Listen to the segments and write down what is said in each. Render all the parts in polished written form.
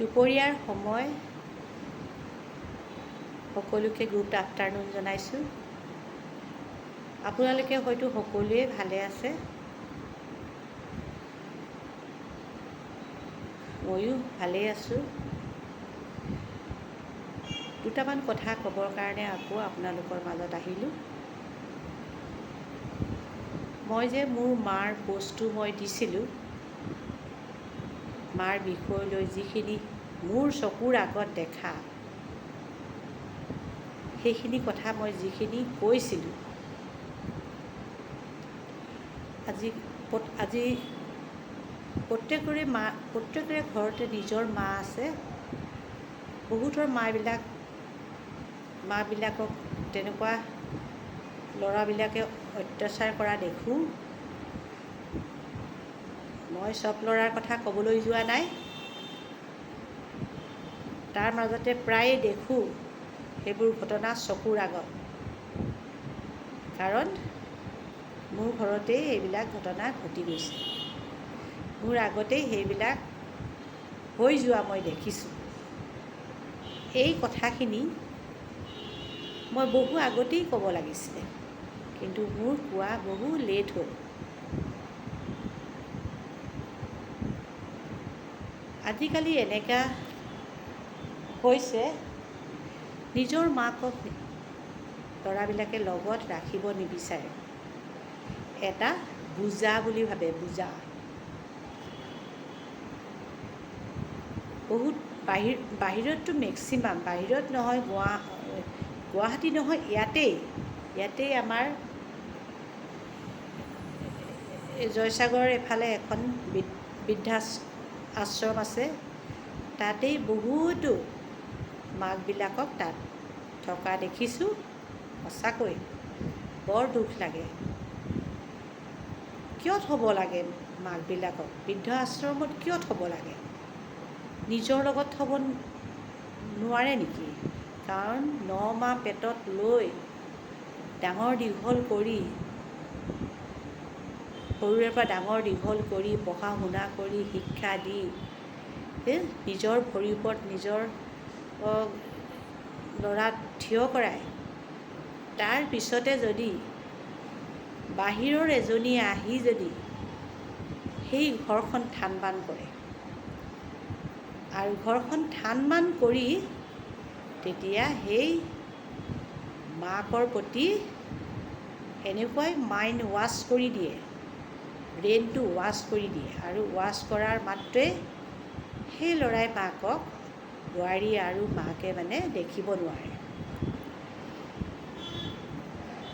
দুপৰীয়াৰ সময় সকলোকে গুড আফটাৰনুন জনাইছোঁ। আপোনালোকে হয়তো সকলোৱে ভালে আছে, ময়ো ভালেই আছোঁ। দুটামান কথা ক'বৰ কাৰণে আকৌ আপোনালোকৰ মাজত আহিলোঁ। মই যে মোৰ মাৰ পষ্টটো মই দিছিলোঁ, মাৰ বিষয় লৈ যিখিনি মোৰ চকুৰ আগত দেখা, সেইখিনি কথা মই যিখিনি কৈছিলোঁ, আজি প্ৰত্যেকৰে ঘৰতে নিজৰ মা আছে। বহুতৰ মাবিলাকক তেনেকুৱা ল'ৰাবিলাকে অত্যাচাৰ কৰা দেখোঁ। মই চব ল'ৰাৰ কথা ক'বলৈ যোৱা নাই, তাৰ মাজতে প্ৰায়ে দেখোঁ সেইবোৰ ঘটনা চকুৰ আগত, কাৰণ মোৰ ঘৰতেই এইবিলাক ঘটনা ঘটি গৈছে। মোৰ আগতেই সেইবিলাক হৈ যোৱা মই দেখিছোঁ। এই কথাখিনি মই বহু আগতেই ক'ব লাগিছিলে, কিন্তু মোৰ কোৱা বহু লেট হ'ল। আজিকালি এনেকুৱা হৈছে, নিজৰ মাকক ল'ৰাবিলাকে লগত ৰাখিব নিবিচাৰে। এটা বোজা বুলি ভাবে, বোজা। বহুত বাহিৰততো মেক্সিমাম, বাহিৰত নহয়, গুৱাহাটী নহয়, ইয়াতেই আমাৰ জয়সাগৰ এফালে এখন বৃদ্ধাশ্ৰম আছে। তাতেই বহুতো মাকবিলাকক তাত থকা দেখিছোঁ। সঁচাকৈ বৰ দুখ লাগে। কিয় থ'ব লাগে মাকবিলাকক? বৃদ্ধ আশ্ৰমত কিয় থ'ব লাগে? নিজৰ লগত থ'ব নোৱাৰে নেকি? কাৰণ 9 মাহ পেটত লৈ ডাঙৰ দীঘল কৰি, সৰুৰে পৰা ডাঙৰ দীঘল কৰি, পঢ়া শুনা কৰি, শিক্ষা দি, নিজৰ ভৰিৰ ওপৰত নিজৰ ল'ৰা থিয় কৰাই, তাৰ পিছতে যদি বাহিৰৰ এজনীয়ে আহি যদি সেই ঘৰখন থান বান কৰে, আৰু ঘৰখন থান বান কৰি তেতিয়া সেই মাকৰ প্ৰতি এনেকুৱাই মাইণ্ড ৱাছ কৰি দিয়ে, ব্ৰেইনটো ৱাছ কৰি দিয়ে, আৰু ৱাছ কৰাৰ মাত্ৰই সেই ল'ৰাই মাকক, বোৱাৰী আৰু মাকে দেখিব নোৱাৰে।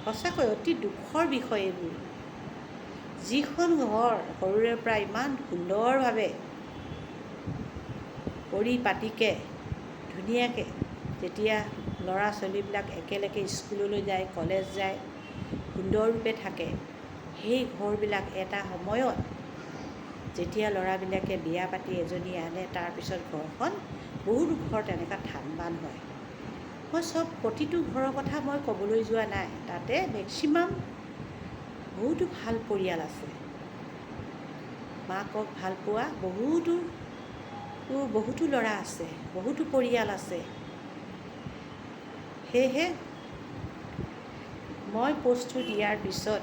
সঁচাকৈ অতি দুখৰ বিষয় এইবোৰ। যিখন ঘৰ সৰুৰে পৰা ইমান সুন্দৰভাৱে পৰিপাটিকৈ ধুনীয়াকৈ যেতিয়া ল'ৰা ছোৱালীবিলাক একেলগে স্কুললৈ যায়, কলেজ যায়, সুন্দৰৰূপে থাকে, সেই ঘৰবিলাক এটা সময়ত যেতিয়া ল'ৰাবিলাকে বিয়া পাতি এজনী আনে, তাৰপিছত ঘৰখন বহুতো ঘৰ তেনেকুৱা থান বান হয়। মই প্ৰতিটো ঘৰৰ কথা মই ক'বলৈ যোৱা নাই, তাতে মেক্সিমাম বহুতো ভাল পৰিয়াল আছে। মাকক ভাল পোৱা বহুতো ল'ৰা আছে, বহুতো পৰিয়াল আছে। সেয়েহে মই পষ্টটো দিয়াৰ পিছত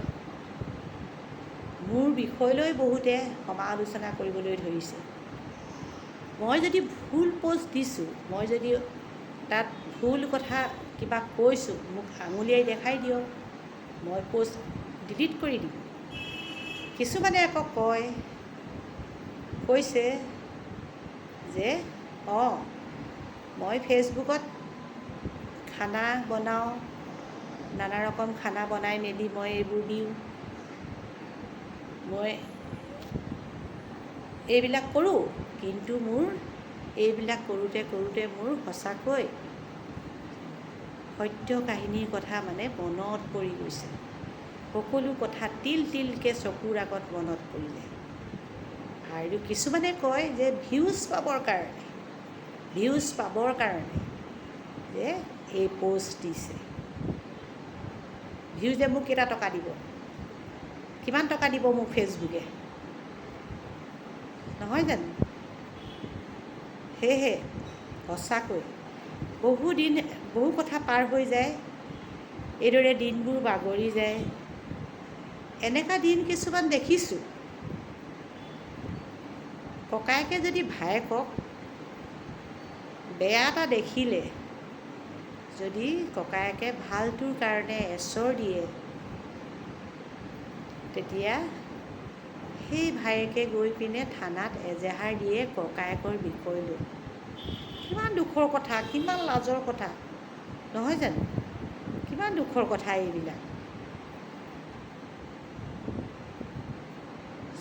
মোৰ বিষয়লৈ বহুতে সমালোচনা কৰিবলৈ ধৰিছে। মই যদি ভুল পষ্ট দিছোঁ, মই যদি তাত ভুল কথা কিবা কৈছোঁ, মোক আঙুলিয়াই দেখাই দিয়ক, মই পষ্ট ডিলিট কৰি দিম। কিছুমানে আকৌ কৈছে যে মই ফেচবুকত খানা বনাওঁ, নানা ৰকম খানা বনাই মেলি মই এইবোৰ দিওঁ, মই এইবিলাক কৰোঁ, কিন্তু মোৰ এইবিলাক কৰোঁতে মোৰ সঁচাকৈ সত্য কাহিনীৰ কথা মনত পৰি গৈছে। সকলো কথা তিল তিলকৈ চকুৰ আগত মনত পৰিলে। আৰু কিছুমানে কয় যে ভিউজ পাবৰ কাৰণে যে এই পষ্ট দিছে। ভিউজে মোক কেইটা টকা দিব? কিমান টকা দিব মোক ফেচবুকে? নহয় জানো? সেয়েহে সঁচাকৈ বহু কথা পাৰ হৈ যায়, এইদৰে দিনবোৰ বাগৰি যায়। এনেকুৱা দিন কিছুমান দেখিছোঁ, ককায়েকে যদি ভায়েকক বেয়া এটা দেখিলে যদি ককায়েকে ভালটোৰ কাৰণে এচৰ দিয়ে, তেতিয়া সেই ভায়েকে গৈ পিনে থানাত এজাহাৰ দিয়ে ককায়েকৰ বিষয় লৈ। কিমান দুখৰ কথা, কিমান লাজৰ কথা, নহয় জানো? কিমান দুখৰ কথা এইবিলাক।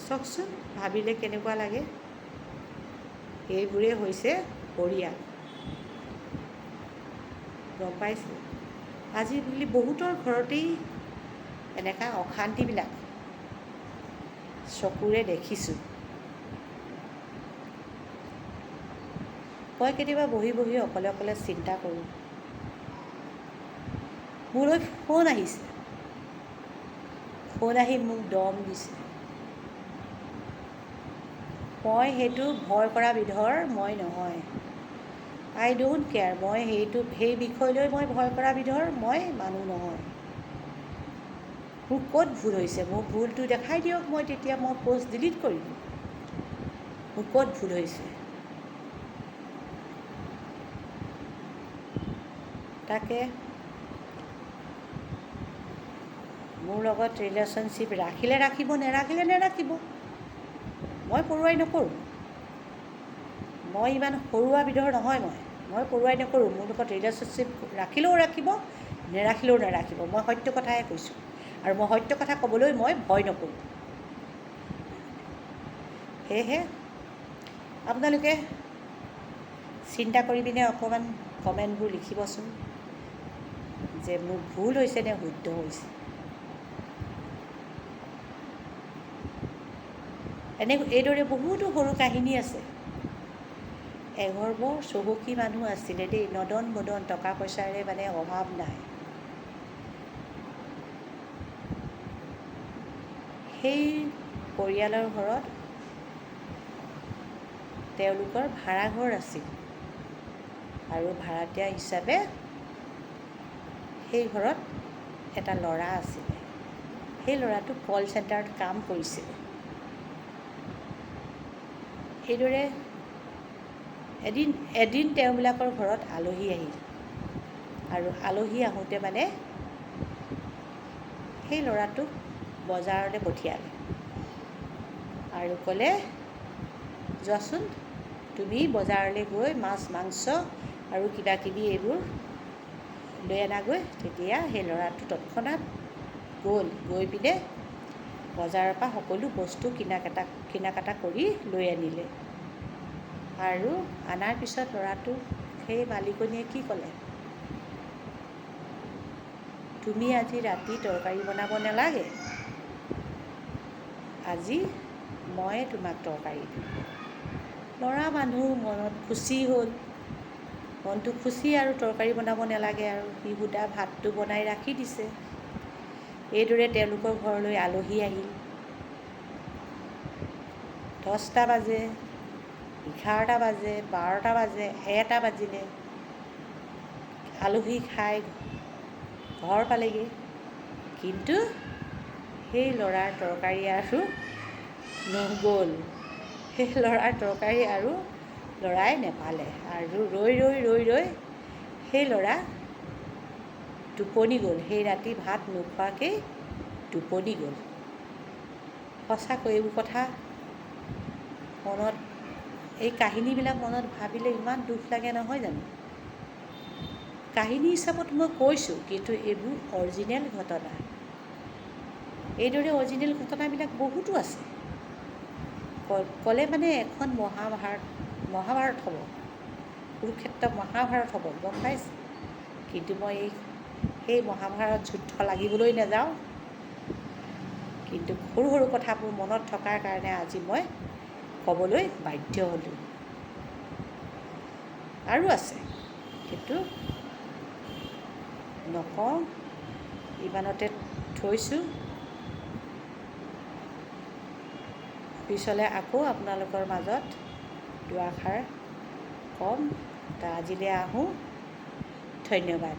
চাওকচোন, ভাবিলে কেনেকুৱা লাগে। এইবোৰেই হৈছে পৰিয়াল, গম পাইছে? আজি বুলি বহুতৰ ঘৰতেই এনেকুৱা অশান্তিবিলাক চকুৰে দেখিছোঁ। মই কেতিয়াবা বহি অকলে অকলে চিন্তা কৰোঁ। মোলৈ ফোন আহিছে, ফোন আহি মোক দম দিছে। মই সেইটো ভয় কৰা বিধৰ মই নহয়। আই ডোণ্ট কেয়াৰ। মই সেই বিষয় লৈ মই ভয় কৰা বিধৰ মই মানুহ নহয়। মোৰ ক'ত ভুল হৈছে, মোৰ ভুলটো দেখাই দিয়ক, মই তেতিয়া পষ্ট ডিলিট কৰিম। মোৰ ক'ত ভুল হৈছে। তাকে মোৰ লগত ৰিলেশ্যনশ্বিপ ৰাখিলে ৰাখিব, নেৰাখিলে নেৰাখিব। মই পৰুৱাই নকৰোঁ। মই ইমান সৰুৱা বিধৰ নহয়। মই পৰুৱাই নকৰোঁ। মোৰ লগত ৰিলেশ্যনশ্বিপ ৰাখিলেও ৰাখিব, নেৰাখিলেও নেৰাখিব। মই সত্য কথাহে কৈছোঁ, আৰু মই সত্য কথা ক'বলৈ মই ভয় নকৰোঁ। সেয়েহে আপোনালোকে চিন্তা কৰি পিনে অকণমান কমেণ্টবোৰ লিখিবচোন যে মোৰ ভুল হৈছে নে শুদ্ধ হৈছে। এইদৰে বহুতো সৰু কাহিনী আছে। এঘৰ বৰ চহকী মানুহ আছিলে দেই, নদন বদন, টকা পইচাৰে মানে অভাৱ নাই। সেই পৰিয়ালৰ ঘৰত তেওঁলোকৰ ভাড়াঘৰ আছিল, আৰু ভাড়াতীয়া হিচাপে সেই ঘৰত এটা ল'ৰা আছিলে। সেই ল'ৰাটো কল চেণ্টাৰত কাম কৰিছিলে। সেইদৰে এদিন তেওঁবিলাকৰ ঘৰত আলহী আহিল, আৰু আলহী আহোঁতে মানে সেই ল'ৰাটোক বজাৰলৈ পঠিয়ালে আৰু ক'লে, যোৱাচোন তুমি বজাৰলৈ গৈ মাছ মাংস আৰু কিবাকিবি এইবোৰ লৈ আনাগৈ। তেতিয়া সেই ল'ৰাটো তৎক্ষণাত গৈ পিনে বজাৰৰ পৰা সকলো বস্তু কিনা কাটা কৰি লৈ আনিলে। আৰু অনাৰ পিছত ল'ৰাটো সেই মালিকনীয়ে কি ক'লে, তুমি আজি ৰাতি তৰকাৰী বনাব নালাগে, আজি মই তোমাক তৰকাৰী দিম। ল'ৰা মানুহ মনত খুচি হ'ল, মনটো খুচি আৰু তৰকাৰী বনাব নালাগে, আৰু সি সুদা ভাতটো বনাই ৰাখি দিছে। এইদৰে তেওঁলোকৰ ঘৰলৈ আলহী আহিল। 10টা বাজে, 11টা বাজে, 12টা বাজে, 1টা বাজিলে। আলহী খাই ঘৰ পালেগৈ, কিন্তু সেই ল'ৰাৰ তৰকাৰী আৰু নগ'ল। সেই ল'ৰাৰ তৰকাৰী আৰু ল'ৰাই নেপালে, আৰু ৰৈ সেই ল'ৰা টোপনি গ'ল। সেই ৰাতি ভাত নোখোৱাকেই টোপনি গ'ল। সঁচাকৈ এইবোৰ কথা এই কাহিনীবিলাক মনত ভাবিলে ইমান দুখ লাগে, নহয় জানো? কাহিনী হিচাপত মই কৈছোঁ, কিন্তু এইবোৰ অৰিজিনেল ঘটনা। এইদৰে অৰিজিনেল ঘটনাবিলাক বহুতো আছে। ক'লে মানে এখন মহাভাৰত হ'ব, কুৰুক্ষেত্ৰ মহাভাৰত হ'ব, গম পাইছে? কিন্তু মই সেই মহাভাৰত যুদ্ধ লাগিবলৈ নাযাওঁ। কিন্তু সৰু কথাবোৰ মনত থকাৰ কাৰণে আজি মই ক'বলৈ বাধ্য হ'লোঁ। আৰু আছে, কিন্তু নকওঁ, ইমানতে থৈছোঁ। পিছলৈ আকৌ আপোনালোকৰ মাজত দুআষাৰ ক'ম। আজিলৈ আহোঁ, ধন্যবাদ।